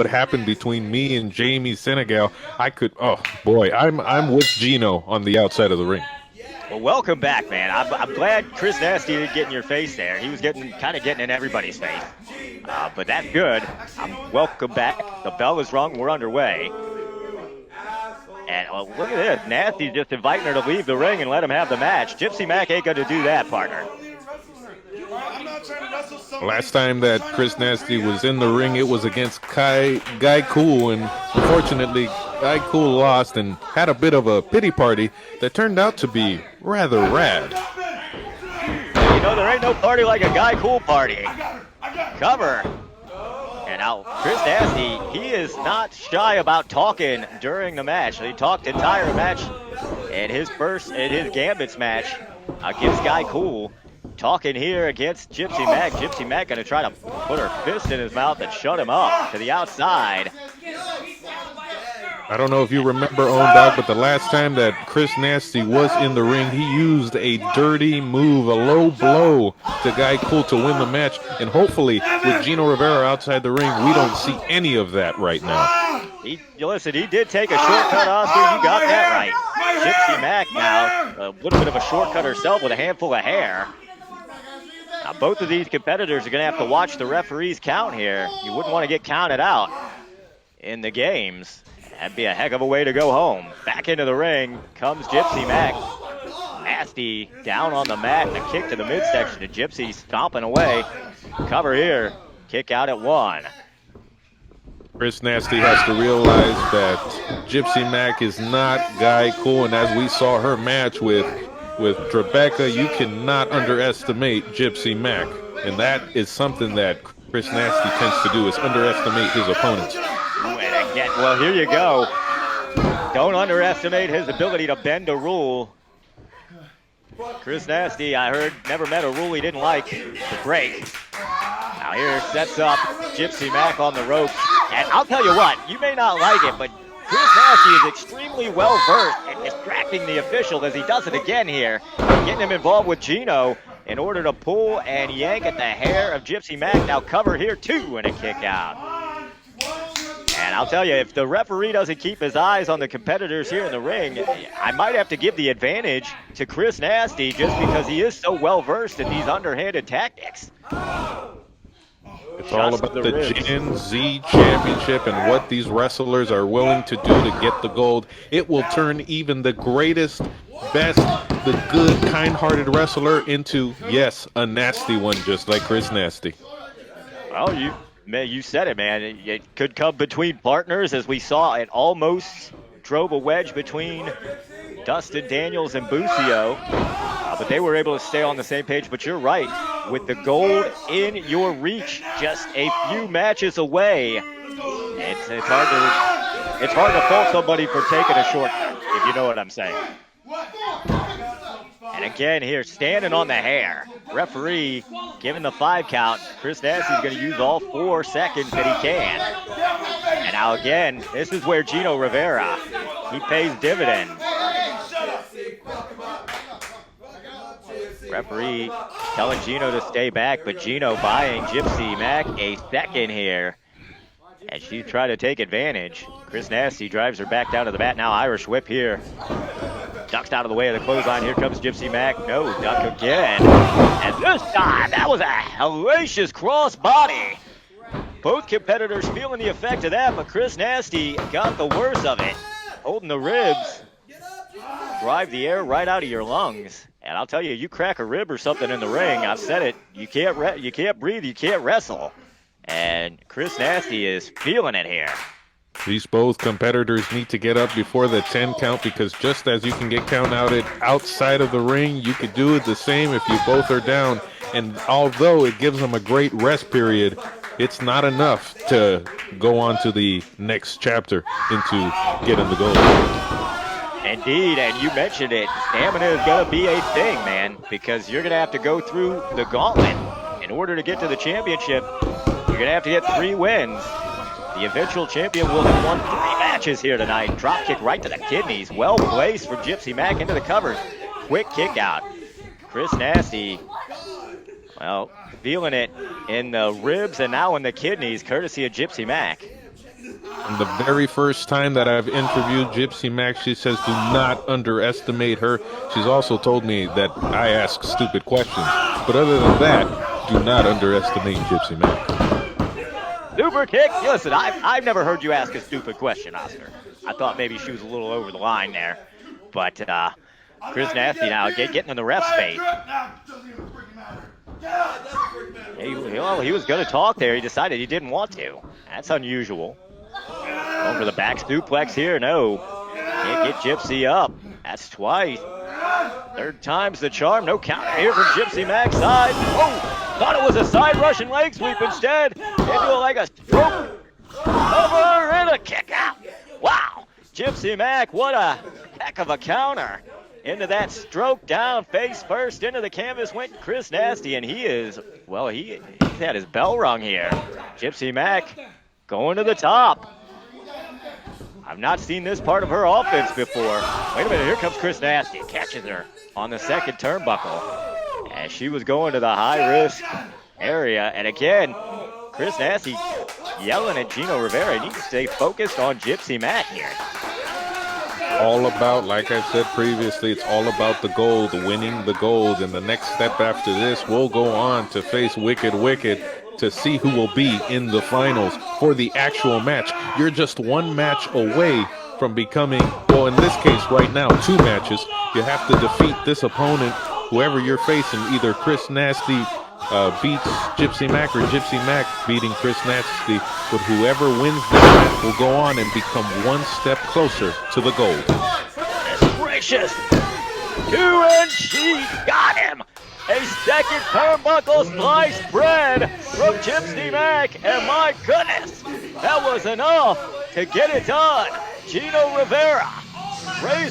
what happened between me and Jamie Senegal, I could. Oh boy, I'm with Gino on the outside of the ring. Well, welcome back, man. I'm glad Chris Nasty didn't get in your face there. He was kind of getting in everybody's face. But that's good. Welcome back. The bell is rung. We're underway. And look at this. Nasty's just inviting her to leave the ring and let him have the match. Gypsy Mac ain't going to do that, partner. Last time that Chris Nasty was in the ring, it was against Guy Cool, and unfortunately, Guy Cool lost and had a bit of a pity party that turned out to be rather rad. You know, there ain't no party like a Guy Cool party. Cover. And now Chris Nasty, he is not shy about talking during the match. He talked entire match in his Gambits match against Guy Cool. Talking here against Gypsy Mac. Gypsy Mac going to try to put her fist in his mouth and shut him up to the outside. I don't know if you remember, Dog, but the last time that Chris Nasty was in the ring, he used a dirty move, a low blow to Guy Cool to win the match. And hopefully, with Gino Rivera outside the ring, we don't see any of that right now. He did take a shortcut, Oscar. You got that right. Gypsy Mac now, a little bit of a shortcut herself with a handful of hair. Now, both of these competitors are going to have to watch the referees count here. You wouldn't want to get counted out in the games. That'd be a heck of a way to go home. Back into the ring comes Gypsy Mac. Nasty down on the mat and a kick to the midsection. And Gypsy stomping away. Cover here. Kick out at 1. Chris Nasty has to realize that Gypsy Mac is not Guy Cool. And as we saw her match with Trebecca, you cannot underestimate Gypsy Mac. And that is something that Chris Nasty tends to do, is underestimate his opponents. And again, well, here you go. Don't underestimate his ability to bend a rule. Chris Nasty, I heard, never met a rule he didn't like to break. Now here sets up Gypsy Mac on the ropes. And I'll tell you what, you may not like it, but Chris Nasty is extremely well versed in distracting the official as he does it again here, getting him involved with Gino in order to pull and yank at the hair of Gypsy Mac. Now cover here too and a kick out. And I'll tell you, if the referee doesn't keep his eyes on the competitors here in the ring, I might have to give the advantage to Chris Nasty just because he is so well versed in these underhanded tactics. It's all about the Gen Z Championship and what these wrestlers are willing to do to get the gold. It will turn even the greatest, best, the good, kind-hearted wrestler into, yes, a nasty one, just like Chris Nasty. Well, you said it, man. It could come between partners, as we saw. It almost drove a wedge between Dustin Daniels and Busio. But they were able to stay on the same page. But you're right. With the gold in your reach, just a few matches away, it's hard to fault somebody for taking a shortcut, if you know what I'm saying. And again here, standing on the hair. Referee giving the 5 count. Chris Nasty's going to use all 4 seconds that he can. And now again, this is where Gino Rivera, he pays dividends. Referee telling Gino to stay back, but Gino buying Gypsy Mac a second here. And she's trying to take advantage. Chris Nasty drives her back down to the mat. Now Irish whip here. Ducks out of the way of the clothesline. Here comes Gypsy Mac. No, duck again. And this time, that was a hellacious cross-body. Both competitors feeling the effect of that, but Chris Nasty got the worst of it. Holding the ribs. Drive the air right out of your lungs. And I'll tell you, you crack a rib or something in the ring, I've said it, you can't breathe, you can't wrestle. And Chris Nasty is feeling it here. These both competitors need to get up before the 10 count, because just as you can get count outed outside of the ring, you could do it the same if you both are down. And although it gives them a great rest period, it's not enough to go on to the next chapter into getting the gold. Indeed, and you mentioned it. Stamina is going to be a thing, man, because you're going to have to go through the gauntlet. In order to get to the championship, you're going to have to get 3 wins. The eventual champion will have won 3 matches here tonight. Drop kick right to the kidneys. Well placed from Gypsy Mac into the covers. Quick kick out. Chris Nasty, well, feeling it in the ribs and now in the kidneys, courtesy of Gypsy Mac. And the very first time that I've interviewed Gypsy Mac, she says, do not underestimate her. She's also told me that I ask stupid questions. But other than that, do not underestimate Gypsy Mac. Super kick. Listen, I've never heard you ask a stupid question, Oscar. I thought maybe she was a little over the line there. But Chris Nasty now getting in the ref's face. He was going to talk there. He decided he didn't want to. That's unusual. Going for the back suplex here. No. Can't get Gypsy up. That's twice. Third time's the charm. No counter here from Gypsy Mac's side. Oh, thought it was a side Russian leg sweep instead. Into like a stroke. Over and a kick out. Wow. Gypsy Mac, what a heck of a counter. Into that stroke down, face first, into the canvas went Chris Nasty, and he's had his bell rung here. Gypsy Mac going to the top. I've not seen this part of her offense before. Wait a minute, here comes Chris Nasty. Catches her on the second turnbuckle. As she was going to the high-risk area. And again, Chris Nasty yelling at Gino Rivera. He needs to stay focused on Gypsy Mac here. All about, like I've said previously, it's all about the gold, winning the gold. And the next step after this, we'll go on to face Wicked to see who will be in the finals for the actual match. You're just one match away from becoming, well, in this case right now, 2 matches. You have to defeat this opponent, whoever you're facing. Either Chris Nasty beats Gypsy Mac or Gypsy Mac beating Chris Nasty. But whoever wins this match will go on and become one step closer to the gold. Goodness gracious. 2, and she got him. A second turnbuckle sliced bread from Gypsy Mac, and my goodness, that was enough to get it done. Gino Rivera raised